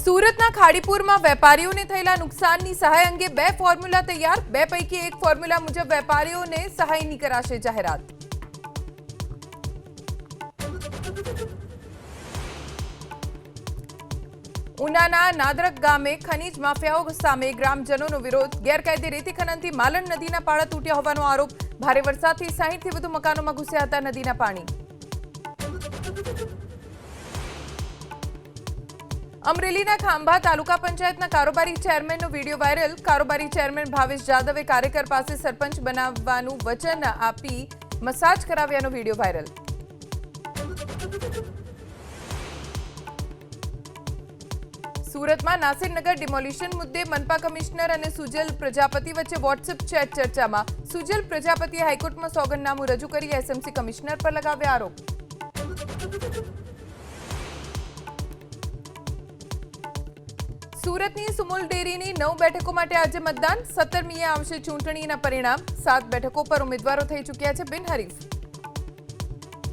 સુરતના ખાડીપુરમાં વેપારીઓને થયેલા નુકસાનની સહાય અંગે બે ફોર્મ્યુલા તૈયાર। બે પૈકી એક ફોર્મ્યુલા મુજબ વેપારીઓને સહાયની કરાશે જાહેરાત। ઉનાના નાદરક ગામે ખનીજ માફિયાઓ સામે ગ્રામજનોનો વિરોધ। ગેરકાયદે રેતી ખનનથી માલણ નદીના પાળા તૂટ્યા હોવાનો આરોપ। ભારે વરસાદથી 60 થી વધુ મકાનોમાં ઘૂસ્યા હતા નદીના પાણી। અમરેલીના ખાંભા તાલુકા પંચાયતના કારોબારી ચેરમેનનો વિડીયો વાયરલ। કારોબારી ચેરમેન ભાવેશ જાદવે કાર્યકર પાસે સરપંચ બનાવવાનું વચન આપી મસાજ કરાવ્યાનો વિડીયો વાયરલ। સુરતમાં નાસિરનગર ડિમોલિશન મુદ્દે મનપા કમિશનર અને સુજલ પ્રજાપતિ વચ્ચે વોટ્સએપ ચેટ ચર્ચામાં। સુજલ પ્રજાપતિએ હાઈકોર્ટમાં સોગંદનામું રજૂ કરી એસએમસી કમિશનર પર લગાવ્યા આરોપ। સુરતની સુમુલ ડેરીની 9 બેઠકો માટે આજે મતદાન। 17મીએ આવશે ચૂંટણીના પરિણામ। 7 બેઠકો પર ઉમેદવારો થઈ ચૂક્યા છે બિનહરીફ।